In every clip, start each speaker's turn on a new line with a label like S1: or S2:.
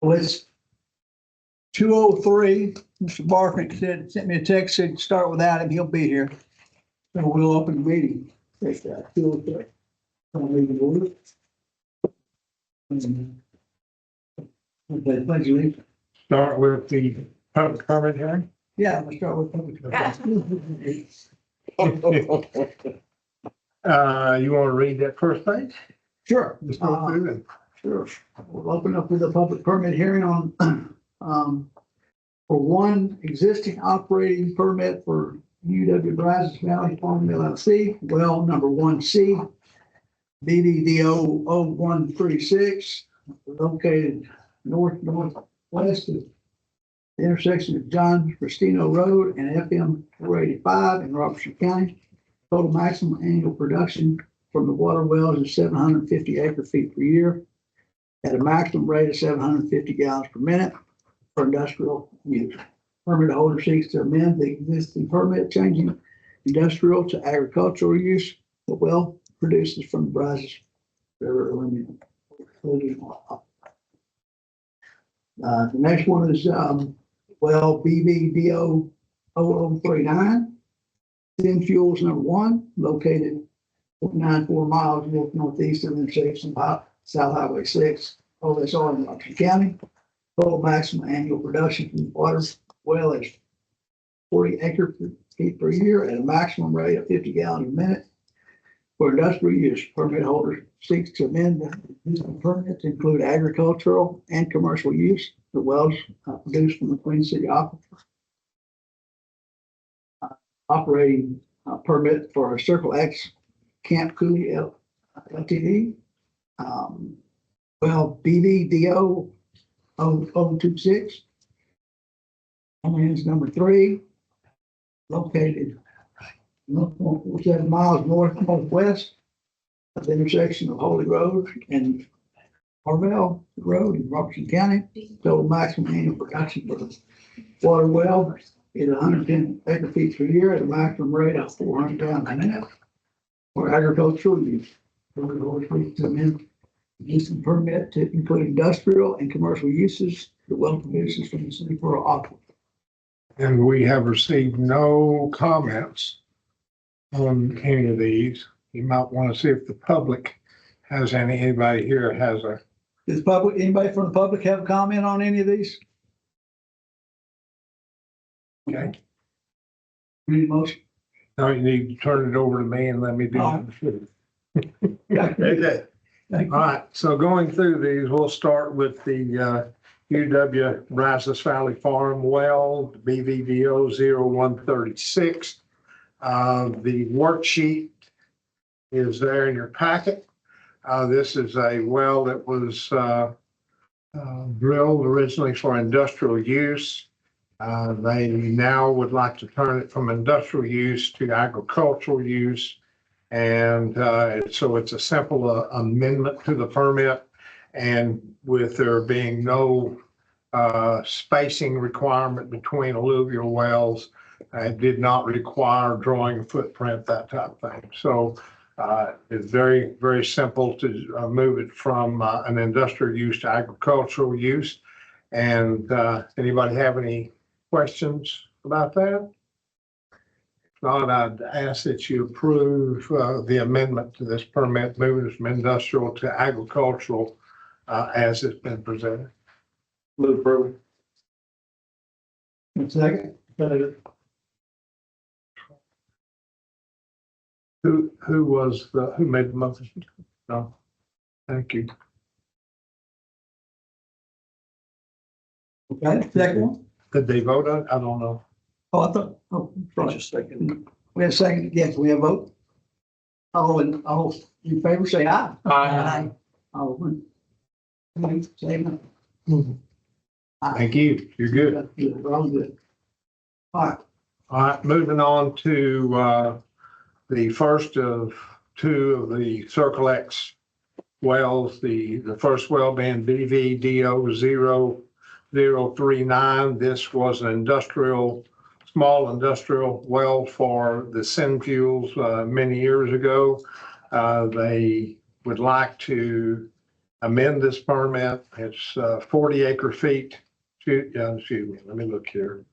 S1: Well, it's 2:03. Mr. Barker sent me a text, said start without him, he'll be here. So we'll open the meeting. Take that, 2:03. I'll leave it over. Okay, pledge allegiance.
S2: Start with the public comment hearing.
S1: Yeah, let's start with public.
S2: You want to read that first page?
S1: Sure.
S2: Just go through it.
S1: Sure. We'll open up with a public permit hearing on, for one existing operating permit for UW Brazos Valley Farm LLC, well, number 1C, BVDO 0136, located northwest of the intersection of John Restino Road and FM 485 in Robertson County. Total maximum annual production from the water wells is 750 acre-feet per year at a maximum rate of 750 gallons per minute for industrial use. Permit holder seeks to amend the existing permit, changing industrial to agricultural use. The well produces from the Brazos River. The next one is well BVDO 0039. Thin Fuels number 1, located 94 miles northeast of the intersection of South Highway 6, OSR in Robertson County. Total maximum annual production from the water well is 40 acre-feet per year at a maximum rate of 50 gallons a minute for industrial use. Permit holder seeks to amend the existing permit to include agricultural and commercial use. The wells produced from the Queen City Aquifer. Operating permit for a Circle X Camp Cooley Ltd. Well, BVDO 0026. And number 3, located 7 miles northwest of the intersection of Holy Road and Harvell Road in Robertson County. Total maximum annual production for the water well is 110 acre-feet per year at a maximum rate of 400 gallons a minute for agricultural use. Permit holder seeks to amend existing permit to include industrial and commercial uses. The well produces from the City for Aquifer.
S2: And we have received no comments on any of these. You might want to see if the public has anybody here has a.
S1: Does anybody from the public have a comment on any of these?
S2: Okay.
S1: Need a motion?
S2: No, you need to turn it over to me and let me do it. Okay. All right, so going through these, we'll start with the UW Brazos Valley Farm well, BVDO 0136. The worksheet is there in your packet. This is a well that was drilled originally for industrial use. They now would like to turn it from industrial use to agricultural use. And so it's a simple amendment to the permit. And with there being no spacing requirement between alluvial wells, it did not require drawing a footprint, that type of thing. So it's very, very simple to move it from an industrial use to agricultural use. And anybody have any questions about that? If not, I'd ask that you approve the amendment to this permit, moving from industrial to agricultural as it's been presented.
S1: Move approval. Second.
S2: Who made the motion? No. Thank you.
S1: Okay, second one.
S2: Did they vote on it? I don't know.
S1: Oh, I thought, right. Just a second. We have a second, yes, we have a vote. All in favor, say aye.
S2: Aye.
S1: All say no.
S2: Thank you. You're good.
S1: We're all good. All right.
S2: All right, moving on to the first of 2 of the Circle X wells, the first well being BVDO 0039. This was an small industrial well for the Thin Fuels many years ago. They would like to amend this permit. It's 40 acre feet. Excuse me, let me look here.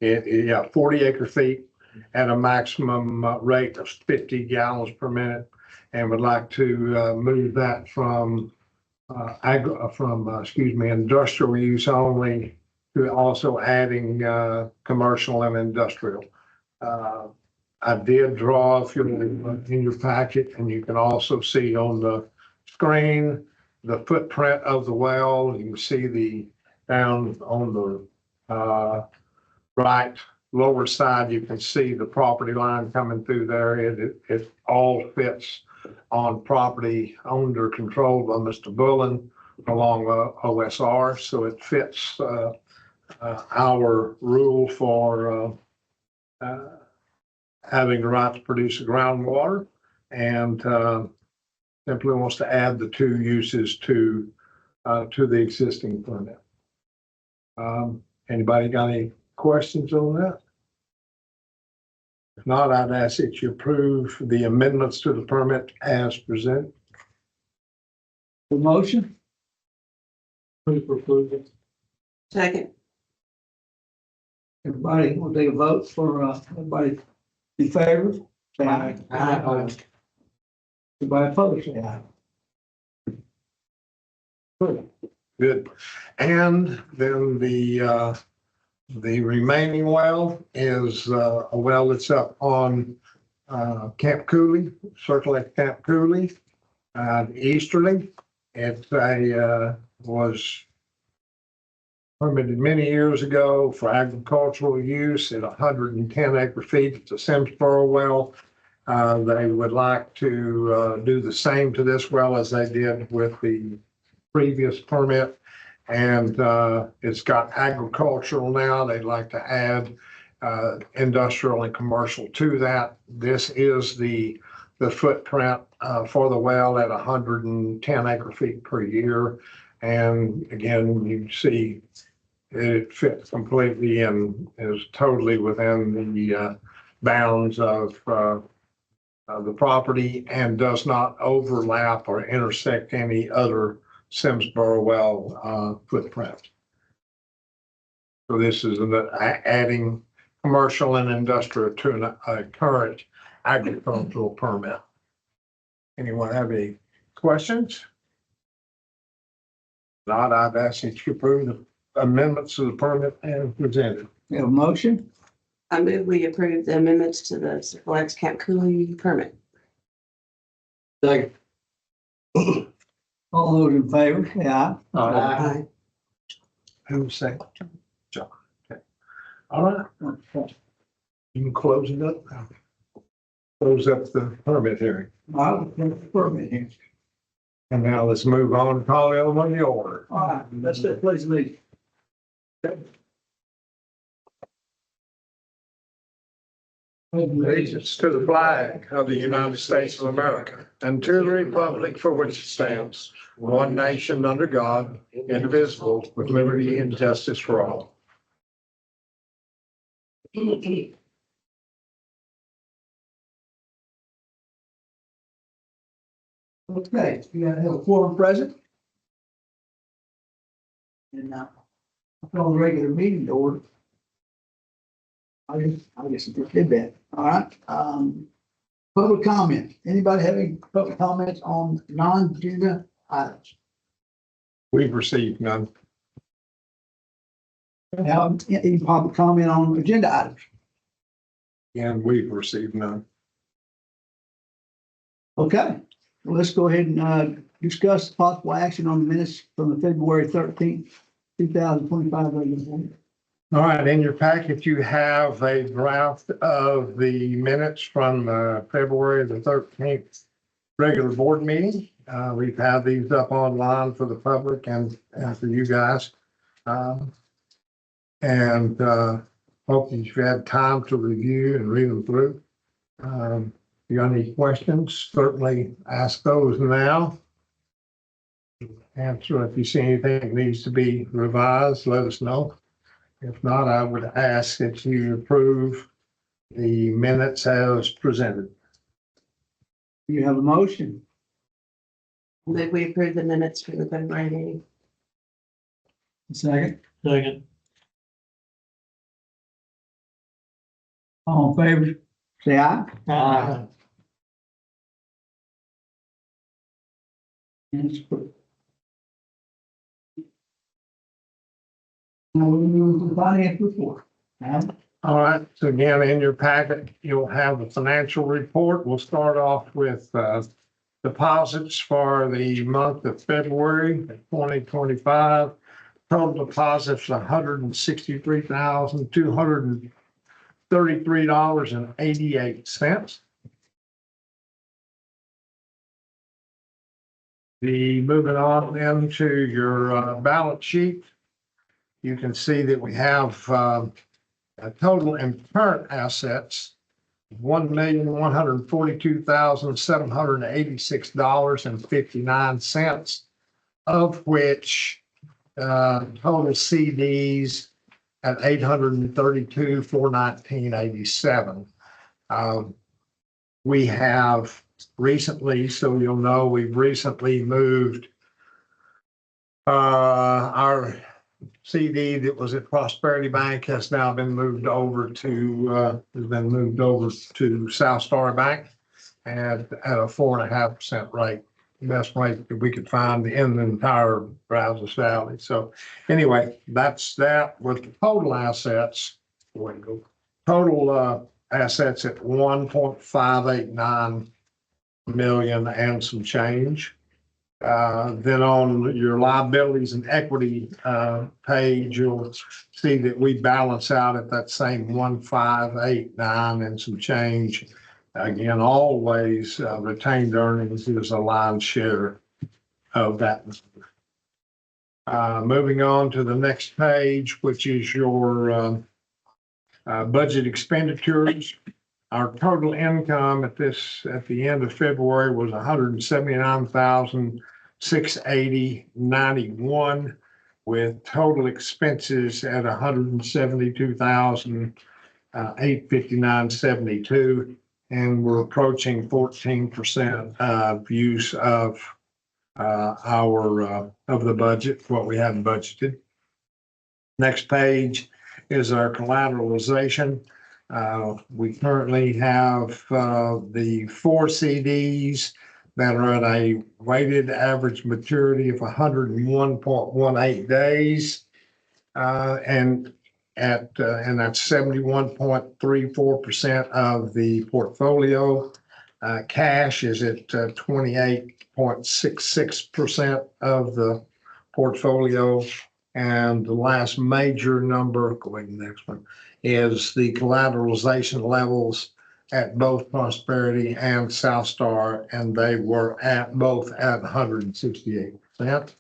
S2: 40 acre feet at a maximum rate of 50 gallons per minute, and would like to move that from industrial use only to also adding commercial and industrial. I did draw, if you're in your packet, and you can also see on the screen the footprint of the well. You can see the down on the right lower side, you can see the property line coming through there. It all fits on property owned or controlled by Mr. Bullen along OSR. So it fits our rule for having the right to produce the groundwater, and simply wants to add the two uses to the existing permit. Anybody got any questions on that? If not, I'd ask that you approve the amendments to the permit as presented.
S1: The motion? Move for approval.
S3: Second.
S1: Everybody, want to take a vote for, everybody in favor? Say aye.
S3: Aye.
S1: Everybody opposed, say aye.
S2: Good. And then the remaining well is a well that's up on Camp Cooley, Circle at Camp Cooley, easterly. It was permitted many years ago for agricultural use at 110 acre feet. It's a Simsboro well. They would like to do the same to this well as they did with the previous permit. And it's got agricultural now. They'd like to add industrial and commercial to that. This is the footprint for the well at 110 acre feet per year. And again, you see it fits completely and is totally within the bounds of the property and does not overlap or intersect any other Simsboro well footprint. So this is adding commercial and industrial to a current agricultural permit. Anyone have any questions? Not, I'd ask that you approve the amendments to the permit as presented.
S1: We have a motion?
S3: I move we approve the amendments to the Flex Camp Cooley permit.
S1: Second. All those in favor, say aye.
S3: Aye.
S2: Who was saying? John. Okay. All right. You can close it up now. Close up the permit hearing.
S1: I'll take the permit here.
S2: And now let's move on and call the other one the order.
S1: All right, that's it, please leave.
S2: Allegiance to the flag of the United States of America and to the republic for which it stands, one nation under God, indivisible, with liberty and justice for all.
S1: Okay, you gotta have a quorum present. And now, call the regular meeting to order. I guess I just did that. All right. Public comment. Anybody having public comments on non-agenda items?
S2: We've received none.
S1: Have any public comment on agenda items?
S2: And we've received none.
S1: Okay, well, let's go ahead and discuss possible action on the minutes from the February 13th, 2025 regular meeting.
S2: All right, in your packet, you have a draft of the minutes from February the 13th regular board meeting. We've had these up online for the public and for you guys. And hope that you've had time to review and read them through. If you got any questions, certainly ask those now. Answer if you see anything that needs to be revised, let us know. If not, I would ask that you approve the minutes as presented.
S1: You have a motion.
S3: Move we approve the minutes for the February meeting.
S1: Second,
S4: Second.
S1: all in favor, say aye. And it's approved. Now we move to the finance report. Now,
S2: All right, so again, in your packet, you'll have the financial report. We'll start off with deposits for the month of February 2025. Total deposits, $163,233.88. Moving on then to your balance sheet, you can see that we have a total in current assets, $1,142,786.59, of which total CDs at $832,419.87. We have recently, so you'll know, we've recently moved our CD that was at Prosperity Bank has now been moved over to South Star Bank at a 4.5% rate, best rate that we could find in the entire Brazos Valley. So anyway, that's that with the total assets. Total assets at 1.589 million and some change. Then on your liabilities and equity page, you'll see that we balance out at that same 1,589 and some change. Again, always retained earnings is a lion's share of that. Moving on to the next page, which is your budget expenditures. Our total income at the end of February was $179,680.91, with total expenses at $172,859.72, and we're approaching 14% of use of the budget, what we hadn't budgeted. Next page is our collateralization. We currently have the 4 CDs that are at a weighted average maturity of 101.18 days. And that's 71.34% of the portfolio. Cash is at 28.66% of the portfolio. And the last major number, go ahead to the next one, is the collateralization levels at both Prosperity and South Star, and they were both at 168%.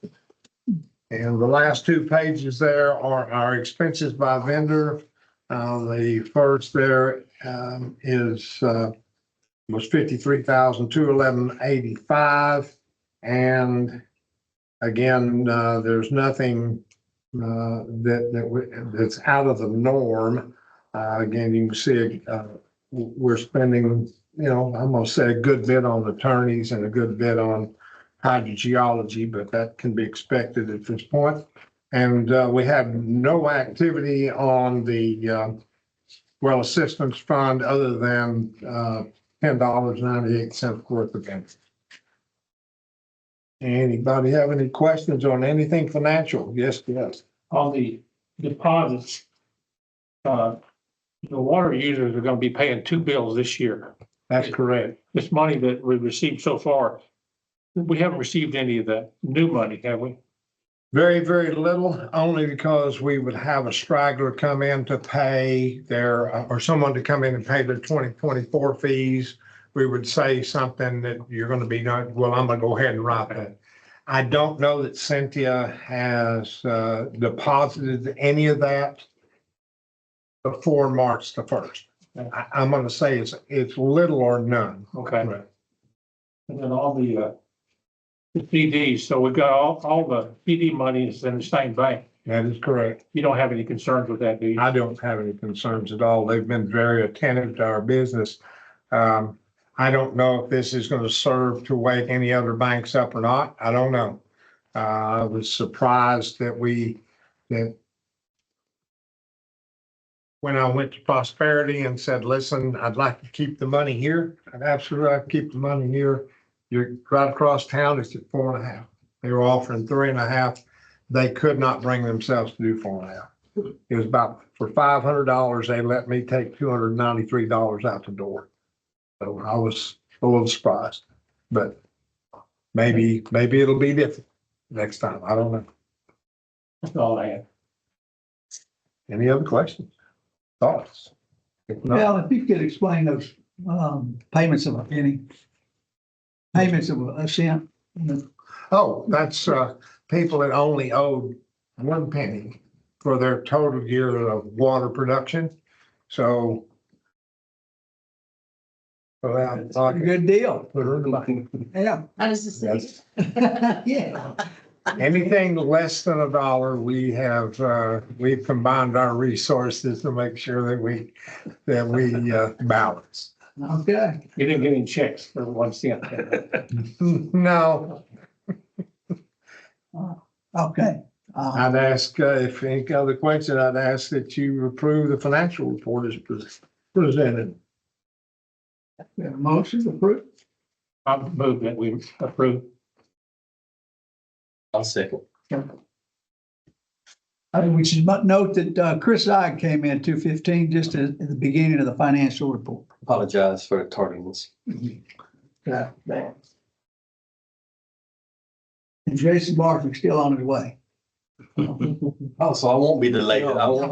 S2: And the last 2 pages there are our expenses by vendor. The first there was $53,211.85, and again, there's nothing that's out of the norm. Again, you can see we're spending, I'm going to say a good bit on attorneys and a good bit on hydrogeology, but that can be expected at this point. And we have no activity on the well assistance fund other than $10.98 worth of benefits. Anybody have any questions on anything financial? Yes.
S4: On the deposits, the water users are gonna be paying 2 bills this year.
S2: That's correct.
S4: This money that we received so far, we haven't received any of the new money, have we?
S2: Very, very little, only because we would have a straggler come in to pay or someone to come in and pay their 2024 fees. We would say something that you're going to be, well, I'm going to go ahead and write that. I don't know that Cynthia has deposited any of that before March the 1st. I'm going to say it's little or none.
S4: Okay.
S2: Right.
S4: And then all the CDs, so we've got all the CD money is in the same bank.
S2: That is correct.
S4: You don't have any concerns with that, do you?
S2: I don't have any concerns at all. They've been very attentive to our business. I don't know if this is gonna serve to wake any other banks up or not. I don't know. I was surprised that when I went to Prosperity and said, listen, I'd like to keep the money here. I'd absolutely like to keep the money here. You're right across town, it's at 4.5. They were offering 3.5. They could not bring themselves to do 4.5. It was about, for $500, they let me take $293 out the door. So I was a little surprised, but maybe it'll be different next time. I don't know.
S4: That's all I have.
S2: Any other questions? Thoughts? If not,
S1: Well, if you could explain those, payments of a penny. Payments of a cent.
S2: oh, that's, people that only owed 1 penny for their total year of water production. So. Well,
S1: It's a good deal.
S2: put her in the bank.
S1: Yeah.
S3: How does this?
S2: Yes.
S1: Yeah.
S2: Anything less than $1, we have, we've combined our resources to make sure that we balance.
S1: Okay.
S4: You didn't get any checks for 1 cent.
S2: No,
S1: Okay.
S2: I'd ask, if any other question, I'd ask that you approve the financial report as presented.
S1: We have a motion approved.
S4: I'll move that we approve.
S5: I'll second.
S1: We should note that Chris Ide came in 2:15 just at the beginning of the financial report.
S5: Apologize for the tardiness.
S1: And Jason Barton's still on his way.
S5: Oh, so I won't be delayed. I won't.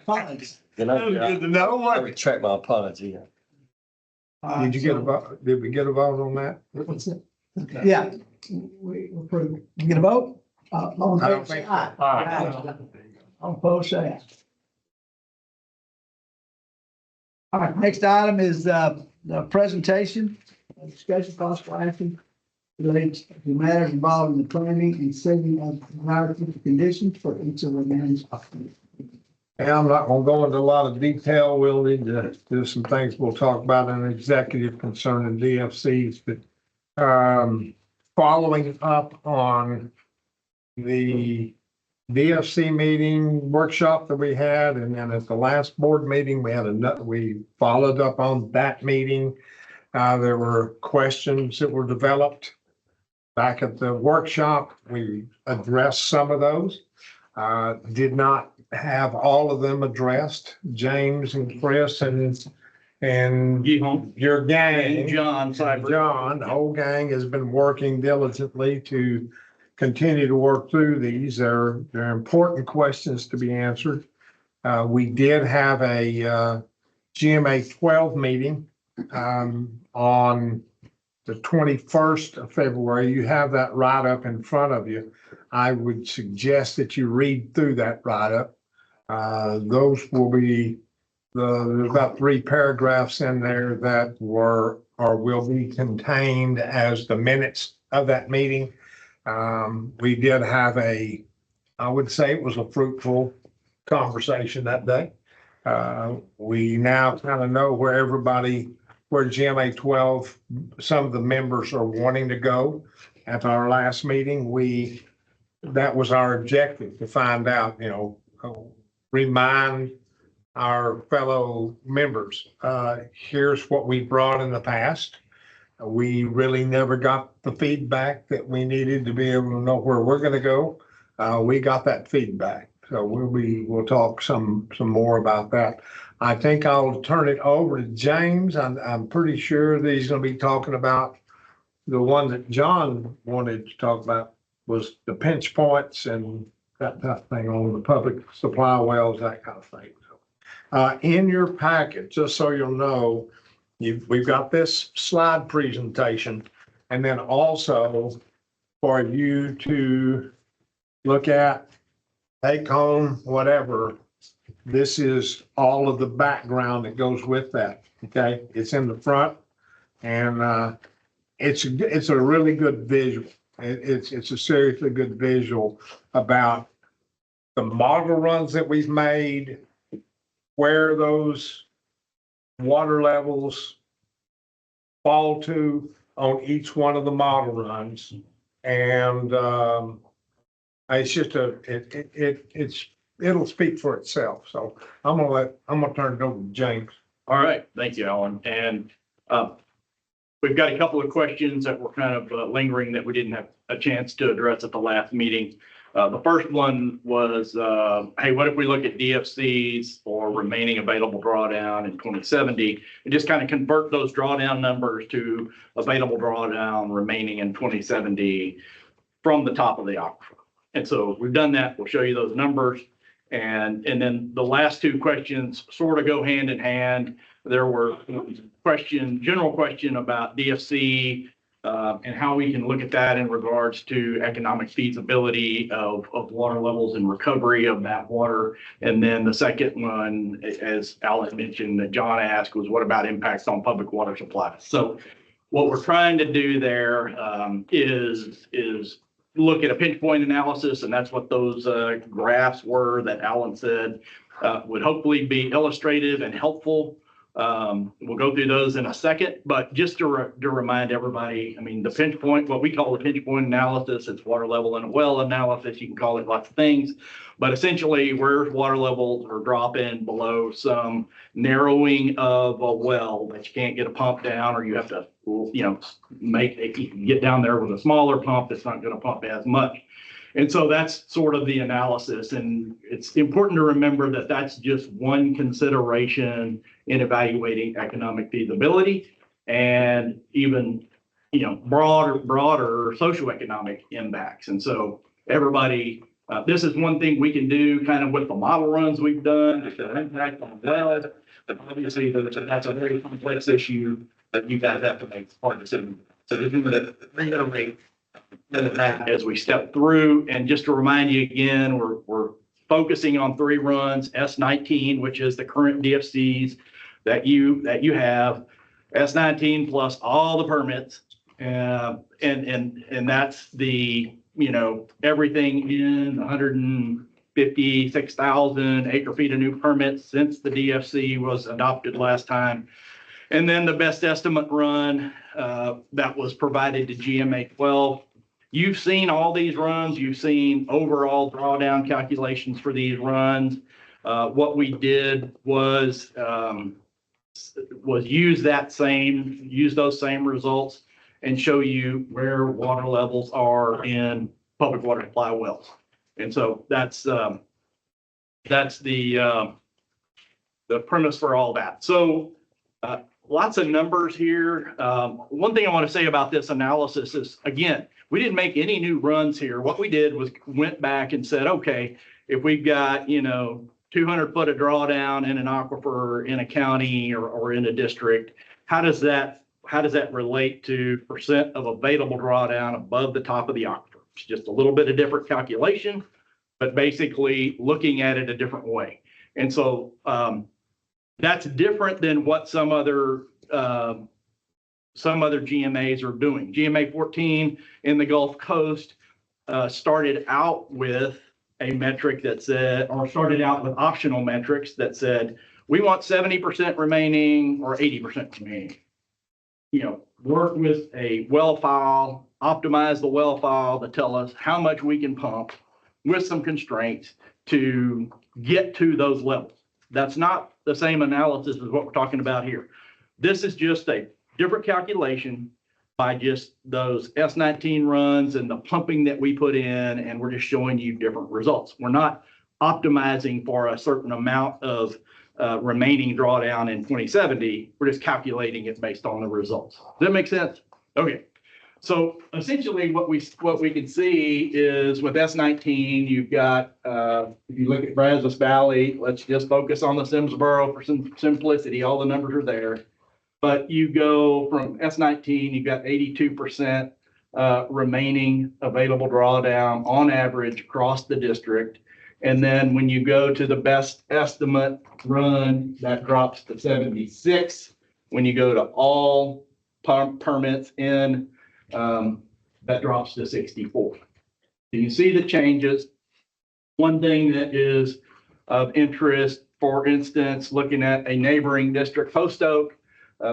S1: Apologies.
S5: Then
S2: Good to know.
S5: I retract my apology.
S2: Did you get a vote? Did we get a vote on that?
S1: Yeah. We approve. You get a vote? All in
S2: I
S1: favor,
S2: don't
S1: say
S2: think so.
S1: aye.
S4: Aye.
S1: All opposed, say aye. All right, next item is the presentation, discussion possible action relates to matters involving the planning and setting of environmental conditions for each of the municipalities.
S2: And I'm not gonna go into a lot of detail. We'll need to do some things we'll talk about in executive concerning DFCs, but following up on the DFC meeting workshop that we had, and then at the last board meeting, we followed up on that meeting. There were questions that were developed back at the workshop. We addressed some of those. Did not have all of them addressed. James and Chris and your gang.
S4: John
S2: John, the whole gang has been working diligently to continue to work through these. They're important questions to be answered. We did have a GMA 12 meeting on the 21st of February. You have that write-up in front of you. I would suggest that you read through that write-up. Those will be there's about 3 paragraphs in there that were or will be contained as the minutes of that meeting. We did have I would say it was a fruitful conversation that day. We now kind of know where GMA 12, some of the members are wanting to go. At our last meeting, that was our objective, to find out, remind our fellow members, here's what we brought in the past. We really never got the feedback that we needed to be able to know where we're going to go. We got that feedback, so we'll talk some more about that. I think I'll turn it over to James. I'm pretty sure that he's going to be talking about the one that John wanted to talk about, was the pinch points and that type of thing on the public supply wells, that kind of thing. So, in your packet, just so you'll know, we've got this slide presentation, and then also for you to look at, take home, whatever. This is all of the background that goes with that. Okay, it's in the front, and it's a really good visual. It's a seriously good visual about the model runs that we've made, where those water levels fall to on each one of the model runs. And, it's just it'll speak for itself. So I'm gonna turn it over to James.
S6: All right, thank you, Alan. And we've got a couple of questions that were kind of lingering that we didn't have a chance to address at the last meeting. The first one was, hey, what if we look at DFCs for remaining available drawdown in 2070 and just kind of convert those drawdown numbers to available drawdown remaining in 2070 from the top of the aquifer. And so we've done that. We'll show you those numbers. And then the last two questions sort of go hand in hand. There were general question about DFC and how we can look at that in regards to economic feasibility of water levels and recovery of that water. And then the second one, as Alan mentioned, that John asked, was what about impacts on public water supply? So what we're trying to do there is look at a pinch point analysis, and that's what those graphs were that Alan said would hopefully be illustrative and helpful. We'll go through those in a second, but just to remind everybody, I mean, the pinch point, what we call the pinch point analysis, it's water level in a well analysis. You can call it lots of things, but essentially where water levels are dropping below some narrowing of a well that you can't get a pump down, or you have to, you know, get down there with a smaller pump that's not going to pump as much. And so that's sort of the analysis. And it's important to remember that that's just one consideration in evaluating economic feasibility and even, you know, broader socioeconomic impacts. And so everybody, this is one thing we can do kind of with the model runs we've done, just an impact on wells. But obviously that's a very complex issue that you guys have to make part of the decision. So this is the reiterate that as we step through. And just to remind you again, we're focusing on 3 runs, S19, which is the current DFCs that you have, S19 plus all the permits. And that's the, you know, everything in 156,000 acre feet of new permits since the DFC was adopted last time. And then the best estimate run that was provided to GMA 12. You've seen all these runs. You've seen overall drawdown calculations for these runs. What we did was use those same results and show you where water levels are in public water supply wells. And so that's the premise for all that. So lots of numbers here. One thing I want to say about this analysis is, again, we didn't make any new runs here. What we did was went back and said, okay, if we've got, you know, 200 foot of drawdown in an aquifer in a county or in a district, how does that relate to percent of available drawdown above the top of the aquifer? It's just a little bit of different calculation, but basically looking at it a different way. And so that's different than what some other GMAs are doing. GMA 14 in the Gulf Coast started out with a metric that said, or started out with optional metrics that said, we want 70% remaining or 80% remaining. You know, work with a well file, optimize the well file to tell us how much we can pump with some constraints to get to those levels. That's not the same analysis as what we're talking about here. This is just a different calculation by just those S19 runs and the pumping that we put in, and we're just showing you different results. We're not optimizing for a certain amount of remaining drawdown in 2070. We're just calculating it based on the results. Does that make sense? Okay. So essentially what we can see is with S19, you've got, if you look at Brazos Valley, let's just focus on the Simsboro for some simplicity. All the numbers are there. But you go from S19, you've got 82% remaining available drawdown on average across the district. And then when you go to the best estimate run, that drops to 76. When you go to all permits in, that drops to 64. So you see the changes. One thing that is of interest for instance, looking at a neighboring district, Post Oak,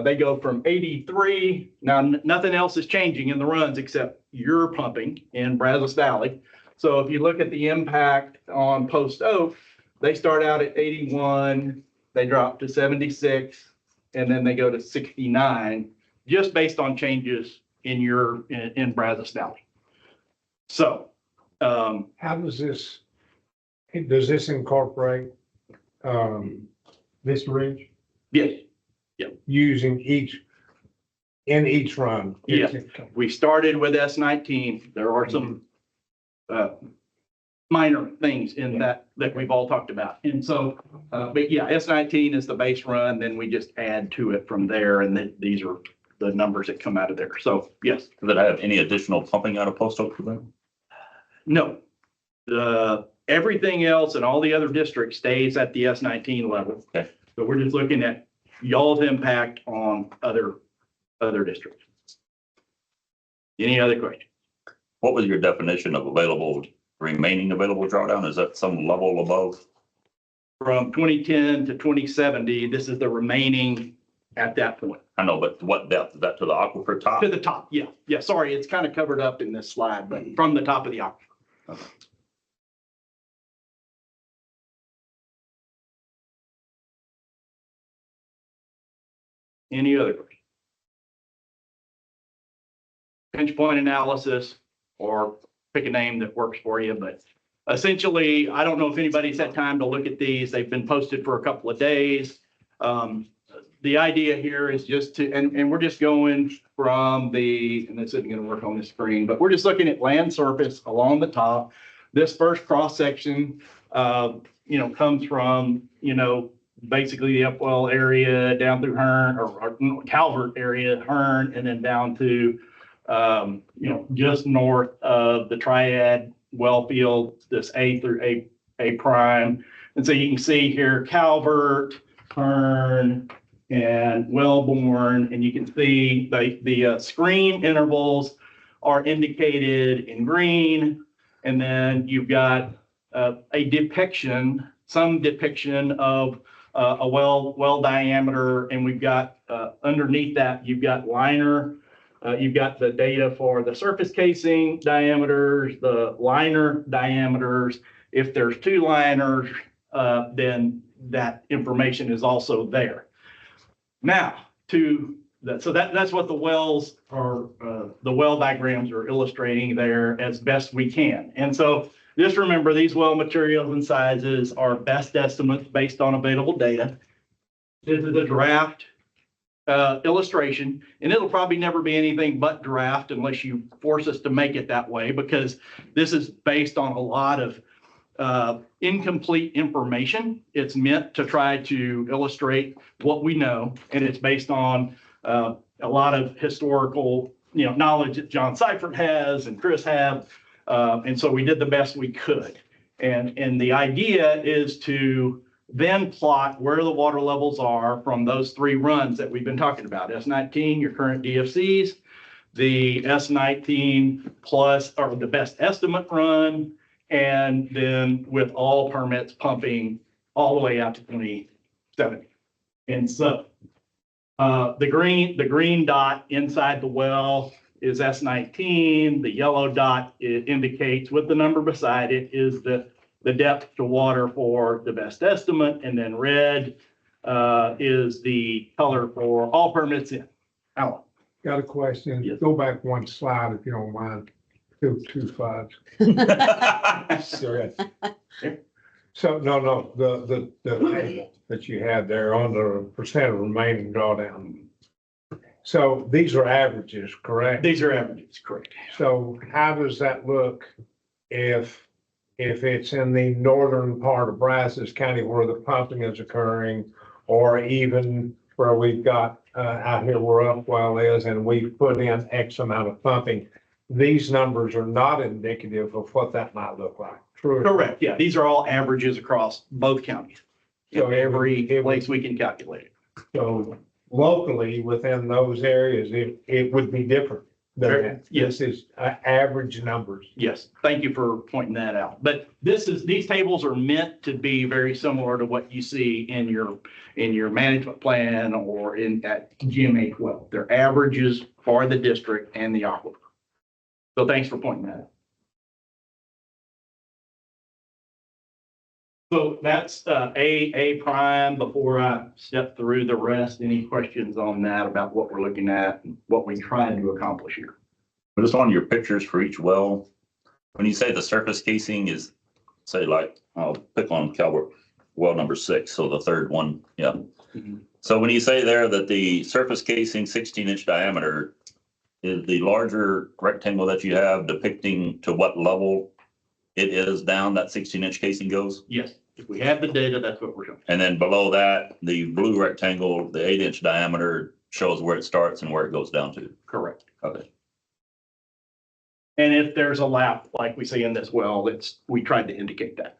S6: they go from 83. Now, nothing else is changing in the runs except you're pumping in Brazos Valley. So if you look at the impact on Post Oak, they start out at 81, they drop to 76, and then they go to 69, just based on changes in Brazos Valley. So,
S2: How does this incorporate, this ridge
S6: yes,
S2: using in each run?
S6: Yeah. We started with S19. There are some minor things in that we've all talked about. And so, but yeah, S19 is the base run, then we just add to it from there. And then these are the numbers that come out of there. So yes.
S5: Did I have any additional pumping out of Post Oak for them?
S6: No. Everything else and all the other districts stays at the S19 level.
S5: Okay.
S6: So we're just looking at y'all's impact on other districts. Any other questions?
S5: What was your definition of remaining available drawdown? Is that some level above?
S6: From 2010 to 2070, this is the remaining at that point.
S5: I know, but what depth? Is that to the aquifer top?
S6: To the top, yeah. Yeah, sorry, it's kind of covered up in this slide, but from the top of the aquifer.
S5: Okay.
S6: Any other questions? Pinch point analysis, or pick a name that works for you, but essentially, I don't know if anybody's had time to look at these. They've been posted for a couple of days. The idea here is just to, and we're just going from and this isn't going to work on the screen, but we're just looking at land surface along the top. This first cross section, comes from, basically the Upwell area down through Hearn or Calvert area, Hearn, and then down to, just north of the Triad well field, this A through A prime. And so you can see here, Calvert, Hearn, and Wellborn, and you can see the screen intervals are indicated in green. And then you've got some depiction of a well diameter, and we've got underneath that, you've got liner. You've got the data for the surface casing diameters, the liner diameters. If there's two liners, then that information is also there. Now, so that's what the wells are, the well diagrams are illustrating there as best we can. And so just remember, these well materials and sizes are best estimates based on available data. This is a draft illustration, and it'll probably never be anything but draft unless you force us to make it that way, because this is based on a lot of incomplete information. It's meant to try to illustrate what we know, and it's based on a lot of historical, knowledge that John Seifert has and Chris have, and so we did the best we could. And the idea is to then plot where the water levels are from those three runs that we've been talking about. S19, your current DFCs, the S19 plus, or the best estimate run, and then with all permits pumping all the way out to 2070. And so the green dot inside the well is S19. The yellow dot, it indicates with the number beside it is the depth to water for the best estimate, and then red is the color for all permits in. Alan.
S2: Got a question.
S6: Yes.
S2: Go back one slide if you don't mind. Two slides. Sorry. So, no, the table that you had there on the percent of remaining drawdown. So these are averages, correct?
S6: These are averages, correct.
S2: So how does that look if it's in the northern part of Brazos County where the pumping is occurring, or even where we've got out here where Upwell is and we've put in X amount of pumping? These numbers are not indicative of what that might look like. True.
S6: Correct. Yeah, these are all averages across both counties.
S2: So
S6: Every place we can calculate it.
S2: So locally within those areas, it would be different. This is average numbers.
S6: Yes, thank you for pointing that out. But these tables are meant to be very similar to what you see in your management plan or at GMA 12. They're averages for the district and the aquifer. So thanks for pointing that out. So that's A prime. Before I step through the rest, any questions on that about what we're looking at and what we're trying to accomplish here?
S5: But just on your pictures for each well, when you say the surface casing is, say like, I'll pick on Calvert, well number 6, so the third one, yeah.
S6: Mhm.
S5: So when you say there that the surface casing 16-inch diameter, is the larger rectangle that you have depicting to what level it is down that 16-inch casing goes?
S6: Yes, if we have the data, that's what we're showing.
S5: And then below that, the blue rectangle, the 8-inch diameter shows where it starts and where it goes down to.
S6: Correct.
S5: Okay.
S6: And if there's a lap, like we see in this well, we tried to indicate that.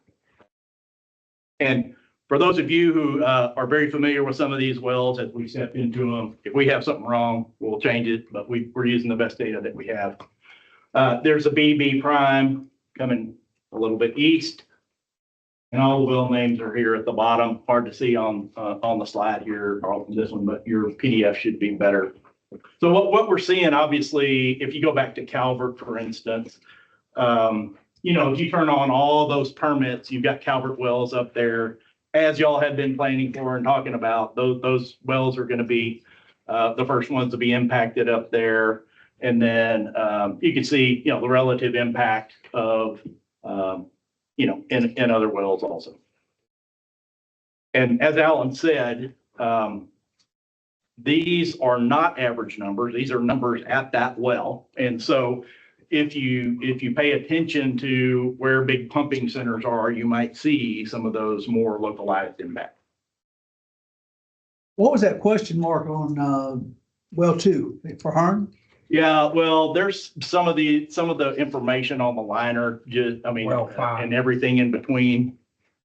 S6: And for those of you who are very familiar with some of these wells, as we step into them, if we have something wrong, we'll change it, but we're using the best data that we have. There's a BB prime coming a little bit east. And all the well names are here at the bottom. Hard to see on the slide here or on this one, but your PDF should be better. So what we're seeing, obviously, if you go back to Calvert, for instance, if you turn on all those permits, you've got Calvert wells up there. As y'all have been planning for and talking about, those wells are going to be the first ones to be impacted up there. And then you can see, the relative impact of, in other wells also. And as Alan said, these are not average numbers. These are numbers at that well. And so if you pay attention to where big pumping centers are, you might see some of those more localized impact.
S1: What was that question mark on, well 2 for Hearn?
S6: Yeah, well, there's some of the information on the liner,
S2: Well 5.
S6: and everything in between.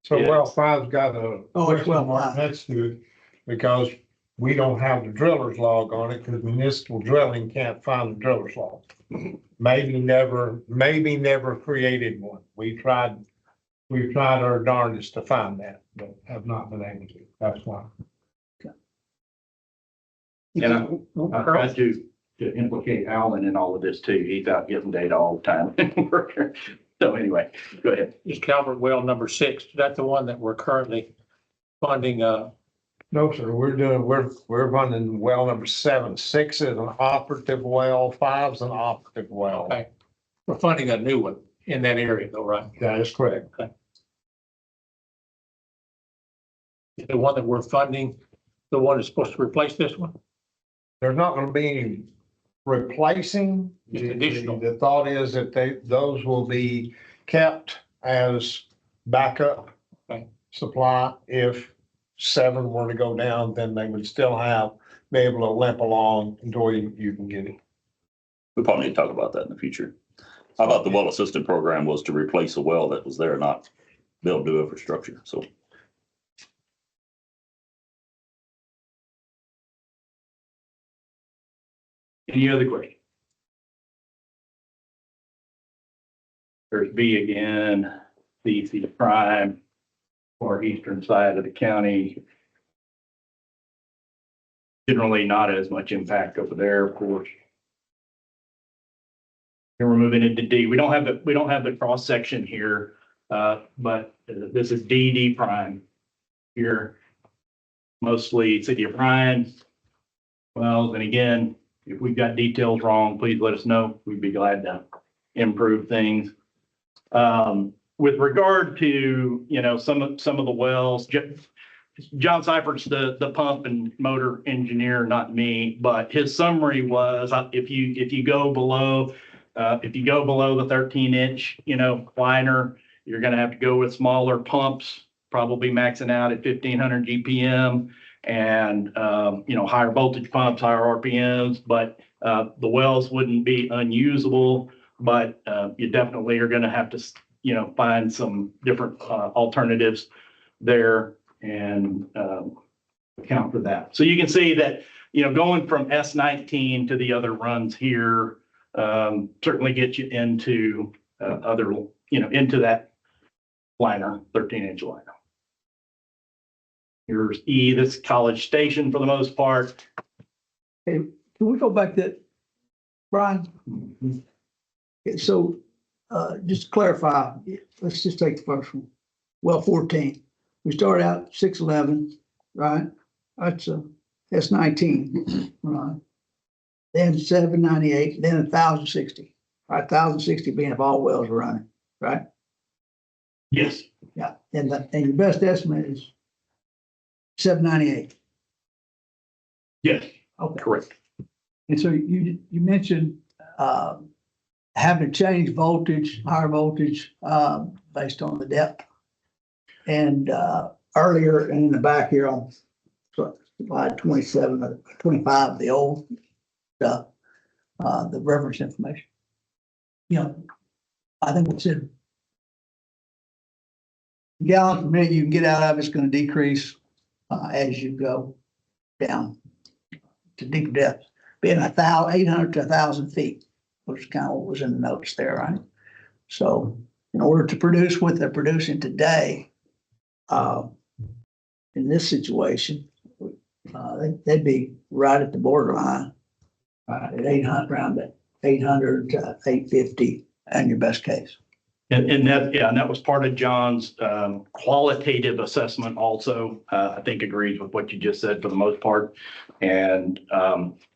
S2: So
S6: Yeah.
S2: well 5's got a
S1: Oh, it's well
S2: question mark
S1: 5.
S2: next to it because we don't have the driller's log on it because municipal drilling can't find the driller's log. Maybe never created one. We've tried our darndest to find that, but have not been able to. That's why.
S6: And I tried to implicate Alan in all of this too. He's out getting data all the time. So anyway, go ahead.
S4: Is Calvert well number 6, that's the one that we're currently funding,
S2: No, sir, we're running well number 7. 6 is an operative well, 5's an operative well.
S4: okay. We're funding a new one in that area though, right?
S2: That is correct.
S4: Is the one that we're funding, the one that's supposed to replace this one?
S2: There's not gonna be any replacing.
S4: Just additional.
S2: The thought is that those will be kept as backup
S4: Okay.
S2: supply. If 7 were to go down, then they would still be able to limp along until you can get it.
S5: We probably need to talk about that in the future. I thought the well assistant program was to replace a well that was there, not build new infrastructure, so.
S6: Any other questions? There's B again, BC prime, or eastern side of the county. Generally not as much impact over there, of course. And we're moving into D. We don't have the cross section here, but this is D prime here. Mostly City of Bryan. Well, and again, if we've got details wrong, please let us know. We'd be glad to improve things. With regard to, some of the wells, John Seifert's the pump and motor engineer, not me, but his summary was, if you go below the 13-inch, liner, you're gonna have to go with smaller pumps, probably maxing out at 1500 GPM and, higher voltage pumps, higher RPMs, but the wells wouldn't be unusable, but you definitely are gonna have to, find some different alternatives there and account for that. So you can see that, going from S19 to the other runs here, certainly get you into other, into that liner, 13-inch liner. Here's E, this is College Station for the most part.
S1: Hey, can we go back to, Brian? Okay, so, just to clarify, let's just take the first one. Well, 14. We started out 611, right? That's 19, right? Then 798, then 1,060. Right, 1,060 being if all wells are running, right?
S6: Yes.
S1: Yeah, and your best estimate is 798.
S6: Yes,
S1: Okay.
S6: correct.
S1: And so you mentioned having to change voltage, higher voltage, based on the depth. And earlier in the back here on slide 27 or 25, the old stuff, the reference information. I think we said gallons per minute you can get out of it's going to decrease as you go down to deeper depths, being 800 to 1,000 feet, which is kind of what was in the notes there, right? So in order to produce what they're producing today, in this situation, they'd be right at the borderline, at 800, around at 800 to 850 in your best case.
S6: And that was part of John's qualitative assessment also. I think agrees with what you just said for the most part. And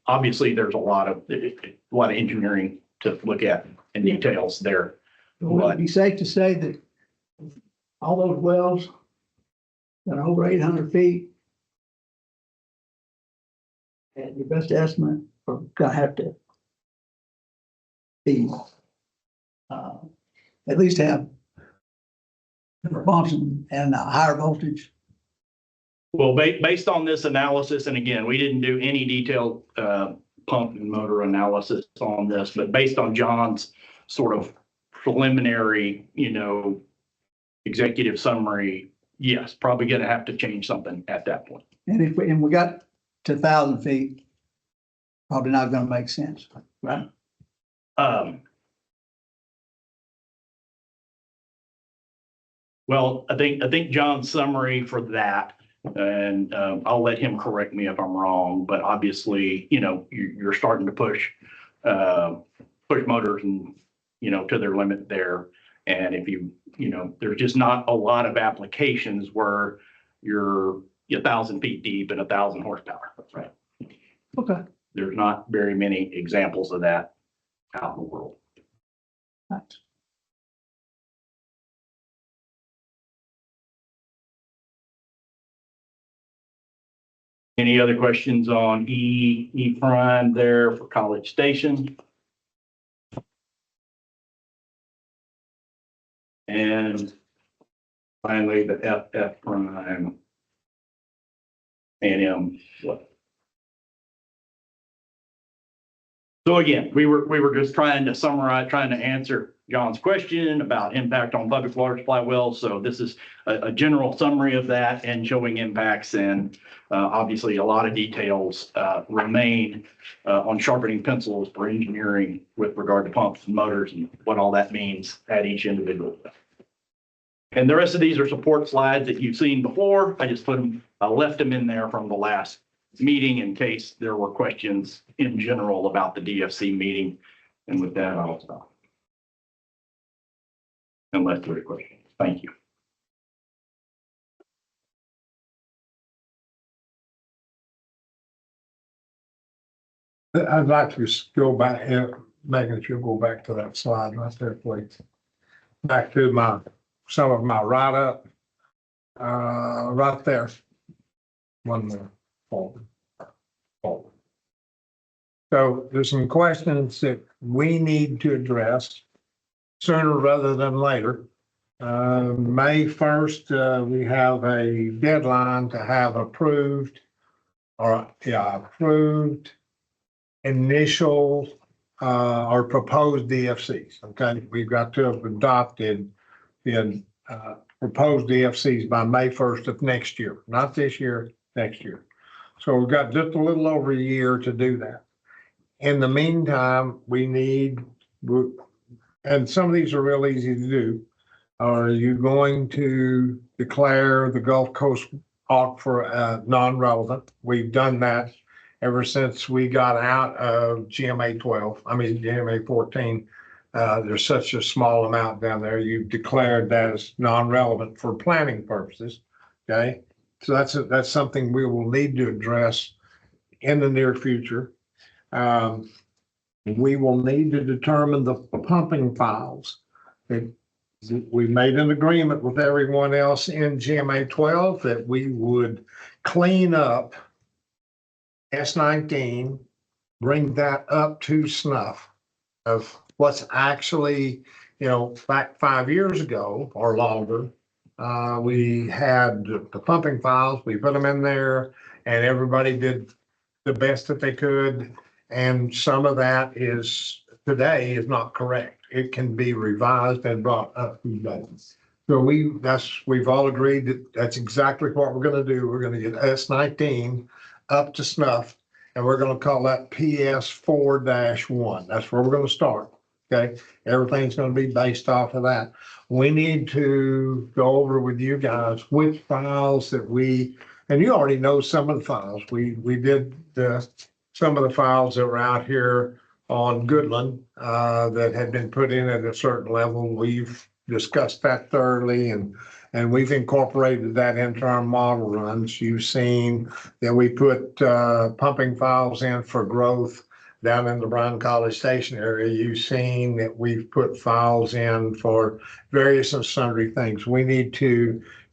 S6: obviously there's a lot of engineering to look at and details there.
S1: Would it be safe to say that all those wells that are over 800 feet, and your best estimate are gonna have to be at least have function and a higher voltage?
S6: Well, based on this analysis, and again, we didn't do any detailed pump and motor analysis on this, but based on John's sort of preliminary, executive summary, yes, probably going to have to change something at that point.
S1: And we got to 1,000 feet, probably not gonna make sense, right?
S6: Well, I think John's summary for that, and I'll let him correct me if I'm wrong, but obviously, you're starting to push motors and, to their limit there. And if there's just not a lot of applications where you're 1,000 feet deep and 1,000 horsepower. That's right.
S1: Okay.
S6: There's not very many examples of that out in the world.
S1: Right.
S6: Any other questions on E prime there for College Station? And finally, the FF prime and M. So again, we were just trying to summarize, trying to answer John's question about impact on public water supply wells. So this is a general summary of that and showing impacts, and obviously a lot of details remain on sharpening pencils for engineering with regard to pumps and motors and what all that means at each individual. And the rest of these are support slides that you've seen before. I just left them in there from the last meeting in case there were questions in general about the DFC meeting. And with that, I'll stop. Unless there are questions. Thank you.
S2: I'd like to just go back, Megan, if you'll go back to that slide right there, please. Back to some of my write-up, right there. One more forward. So there's some questions that we need to address sooner rather than later. May 1st, we have a deadline to have approved initial or proposed DFCs. Okay, we've got to have adopted the proposed DFCs by May 1st of next year, not this year, next year. So we've got just a little over a year to do that. in the meantime, and some of these are real easy to do. Are you going to declare the Gulf Coast Aquifer non-relevant? We've done that ever since we got out of GMA 14. There's such a small amount down there. You've declared that as non-relevant for planning purposes. Okay, so that's something we will need to address in the near future. We will need to determine the pumping files. We made an agreement with everyone else in GMA 12 that we would clean up S19, bring that up to snuff of what's actually, back 5 years ago or longer. We had the pumping files, we put them in there, and everybody did the best that they could. And some of that today is not correct. It can be revised and brought up to date. So we've all agreed that that's exactly what we're gonna do. We're gonna get S19 up to snuff, and we're gonna call that PS 4-1. That's where we're gonna start, okay? Everything's gonna be based off of that. We need to go over with you guys which files and you already know some of the files. We did some of the files that were out here on Goodland that had been put in at a certain level. We've discussed that thoroughly, and we've incorporated that into our model runs. You've seen that we put pumping files in for growth down in the Brown College Station area. You've seen that we've put files in for various and sundry things.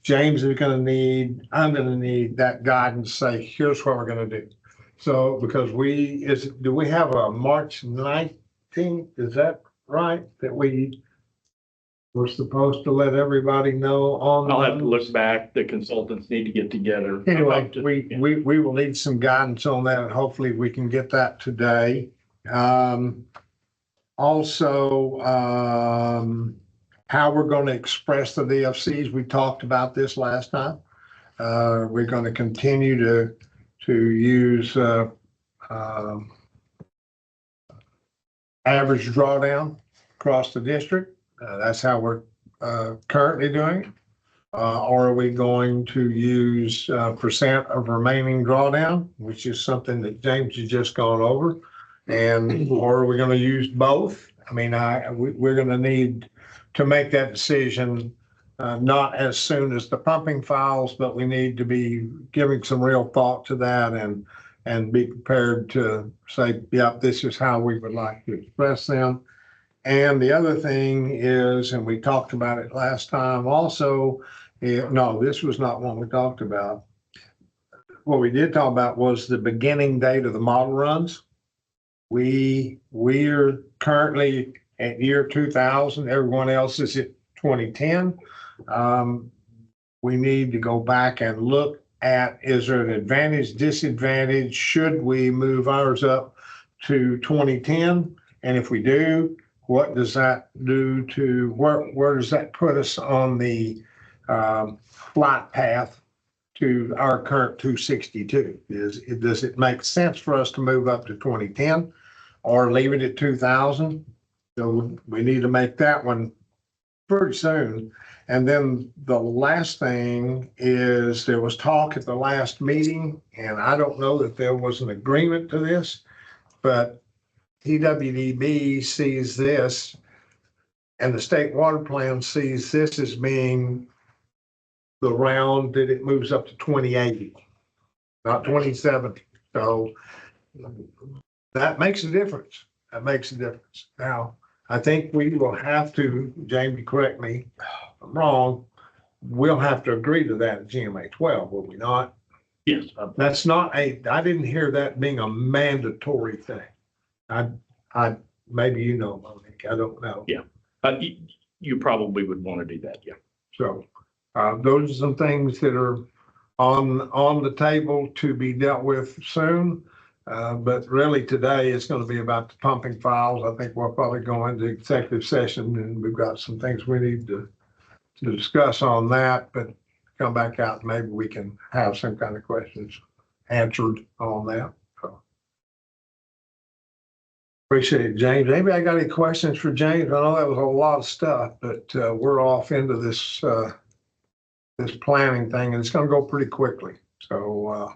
S2: James is I'm gonna need that guidance, say, here's what we're gonna do. So, because do we have a March 19th? Is that right? That we're supposed to let everybody know on?
S6: I'll have to look back. The consultants need to get together.
S2: Anyway, we will need some guidance on that. Hopefully we can get that today. Also, how we're going to express the VFCs. We talked about this last time. We're going to continue to use average drawdown across the district. That's how we're currently doing it. Or are we going to use percent of remaining drawdown, which is something that James has just gone over? Or are we going to use both? I mean, we're going to need to make that decision, not as soon as the pumping files, but we need to be giving some real thought to that and be prepared to say, yep, this is how we would like to express them. And the other thing is, and we talked about it last time also, no, this was not one we talked about. What we did talk about was the beginning date of the model runs. We're currently at year 2000. Everyone else is at 2010. We need to go back and look at, is there an advantage, disadvantage? Should we move ours up to 2010? And if we do, what does that do to, where does that put us on the flight path to our current 262? Does it make sense for us to move up to 2010 or leave it at 2000? So we need to make that one pretty soon. And then the last thing is, there was talk at the last meeting, and I don't know that there was an agreement to this, but TWDB sees this, and the state water plan sees this as being the round that it moves up to 2080, not 2070. So that makes a difference. That makes a difference. Now, I think we will have to, Jamie, correct me if I'm wrong, we'll have to agree to that at GMA 12, will we not?
S6: Yes.
S2: That's not I didn't hear that being a mandatory thing. Maybe you know, Monique, I don't know.
S6: Yeah. You probably would want to do that, yeah.
S2: So those are some things that are on the table to be dealt with soon. But really today it's going to be about the pumping files. I think we'll probably go into executive session, and we've got some things we need to discuss on that, but come back out and maybe we can have some kind of questions answered on that. Appreciate it, James. Anybody got any questions for James? I know that was a lot of stuff, but we're off into this this planning thing, and it's gonna go pretty quickly. So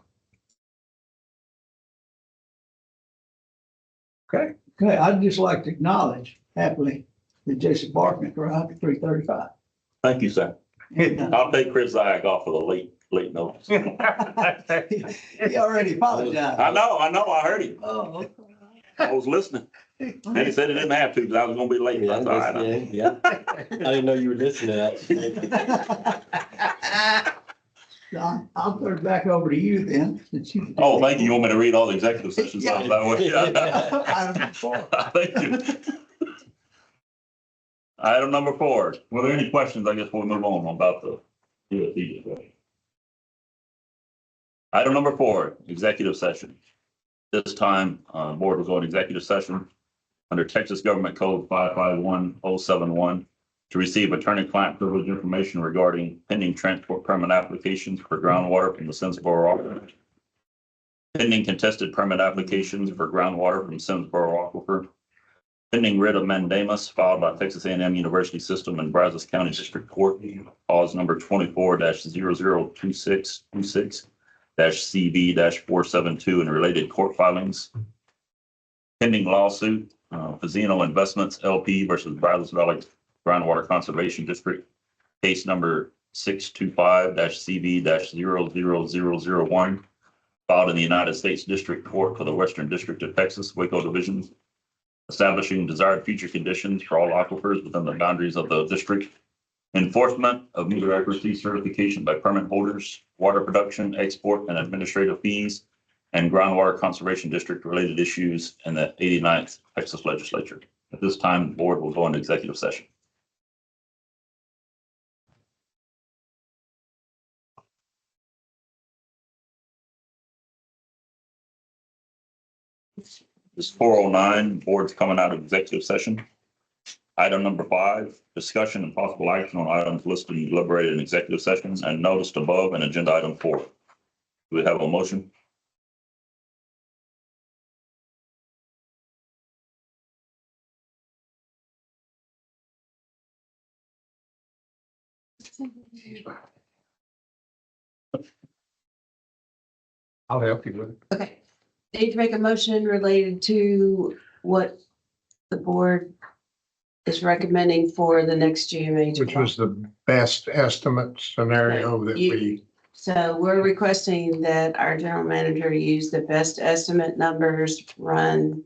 S2: okay.
S1: Okay, I'd just like to acknowledge happily that Jason Barkman arrived at 3:35.
S5: Thank you, sir.
S1: And,
S5: I'll take Chris Zag off for the late notice.
S1: he already apologized.
S5: I know, I heard him.
S1: Oh,
S5: I was listening. And he said he didn't have to because I was gonna be late. That's all right.
S7: Yeah, I didn't know you were listening.
S1: I'll turn it back over to you then.
S5: Oh, thank you. You want me to read all the executive sessions?
S1: Yeah. Item 4.
S5: Thank you. Item number 4. Were there any questions, I guess, before we move on about the USD discussion? Item number 4, executive session. This time, board will go in executive session under Texas Government Code 551071 to receive attorney-client privilege information regarding pending transport permit applications for groundwater from the Simsboro Aquifer, pending contested permit applications for groundwater from Simsboro Aquifer, pending writ of mandamus filed by Texas A&M University System and Brazos County District Court, cause number 24-0026-26-CV-472 and related court filings, pending lawsuit, Fazino Investments LP versus Brazos Valley Groundwater Conservation District, case number 625-CV-00001, filed in the United States District Court for the Western District of Texas, Waco Division, establishing desired future conditions for all aquifers within the boundaries of the district, enforcement of meter accuracy certification by permit holders, water production, export, and administrative fees, and groundwater conservation district related issues in the 89th Texas Legislature. At this time, the board will go into executive session. This 409, board's coming out of executive session. Item number 5, discussion and possible action on items listed and deliberated in executive sessions and noticed above and agenda item 4. Do we have a motion?
S2: I'll help you with it.
S3: Okay. Need to make a motion related to what the board is recommending for the next GMA.
S2: Which was the best estimate scenario that we,
S3: So we're requesting that our general manager use the best estimate numbers run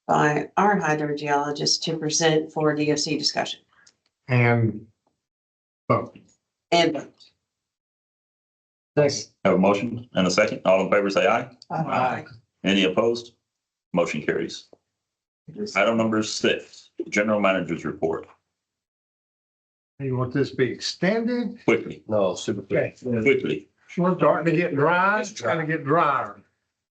S3: by our hydrogeologist to present for DOC discussion
S2: and vote.
S3: and vote.
S7: Thanks.
S5: Have a motion and a second. All in favor, say aye.
S1: Aye.
S5: Any opposed? Motion carries. Item number 6, general manager's report.
S2: You want this to be extended?
S5: Quickly,
S7: No, super.
S2: Okay.
S5: quickly.
S2: We're starting to get dry, it's trying to get drier.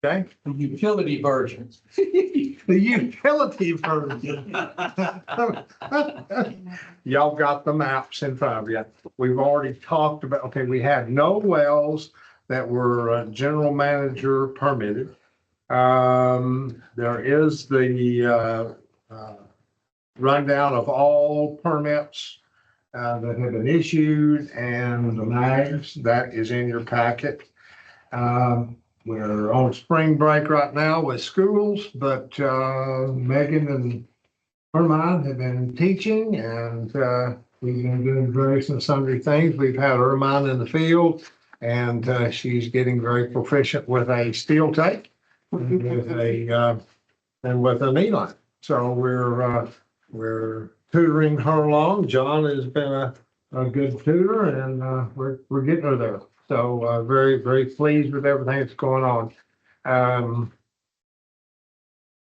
S2: Okay?
S4: The utility version.
S2: The utility version. Y'all got the maps in front of you. We've already talked about, okay, we had no wells that were general manager permitted. There is the rundown of all permits that have been issued and the mags that is in your packet. We're on spring break right now with schools, but Megan and Ermine have been teaching and we've been doing various and sundry things. We've had Ermine in the field and she's getting very proficient with a steel tape and with an E-line. So we're tutoring her along. John has been a good tutor and we're getting her there. So very, very pleased with everything that's going on.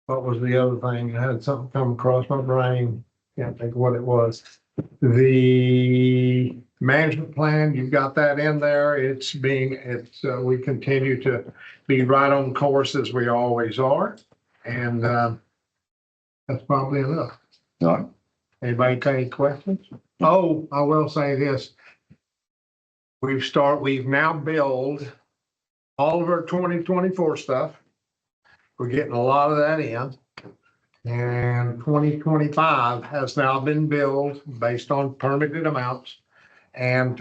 S2: What was the other thing? I had something come across my brain. Can't think of what it was. The management plan, you've got that in there. We continue to be right on course as we always are. And that's probably enough.
S5: All right.
S2: Anybody got any questions? Oh, I will say this. We've now billed all of our 2024 stuff. We're getting a lot of that in. And 2025 has now been billed based on permitted amounts. And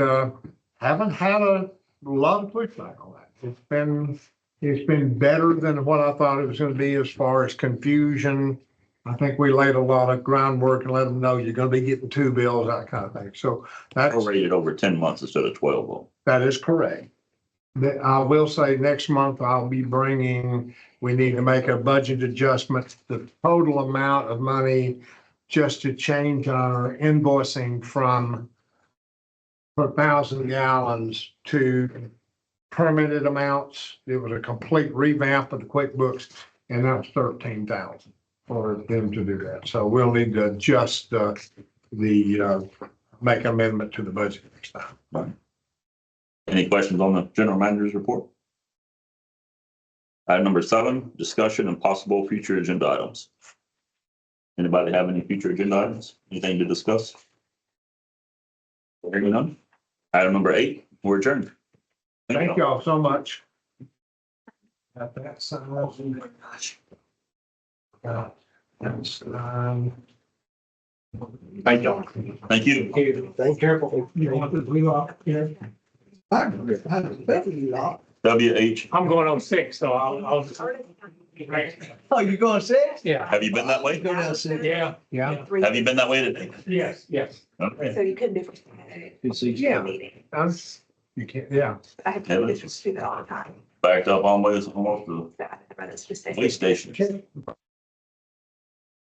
S2: haven't had a lot of pushback on that. It's been better than what I thought it was gonna be as far as confusion. I think we laid a lot of groundwork and let them know you're gonna be getting two bills, that kind of thing. So that's,
S5: Prorated over 10 months instead of 12. Though.
S2: that is correct. I will say next month I'll be bringing, we need to make a budget adjustment, the total amount of money just to change our invoicing from per 1,000 gallons to permitted amounts. It was a complete revamp of the QuickBooks, and that was 13,000 for them to do that. So we'll need to adjust make amendment to the budget next time.
S5: Any questions on the general manager's report? Item number 7, discussion and possible future agenda items. Anybody have any future agenda items? Anything to discuss? Hearing none. Item number 8, we're adjourned.
S2: Thank y'all so much. Got that signed. That's,
S6: Thank y'all.
S5: Thank you.
S7: Thank careful.
S4: You want to leave off here?
S1: I expected you all.
S5: WH,
S4: I'm going on 6, so I'll.
S1: Oh, you going six?
S4: Yeah,
S5: have you been that way?
S1: Go down six.
S4: yeah,
S2: Yeah.
S5: Have you been that way today?
S4: yes, yes.
S5: Okay.
S8: So you couldn't do.
S2: Yeah.
S8: Meeting.
S2: You can't, yeah.
S8: I have to do this, do that all the time.
S5: Backed up almost to
S8: So I have to run this to
S5: the police station.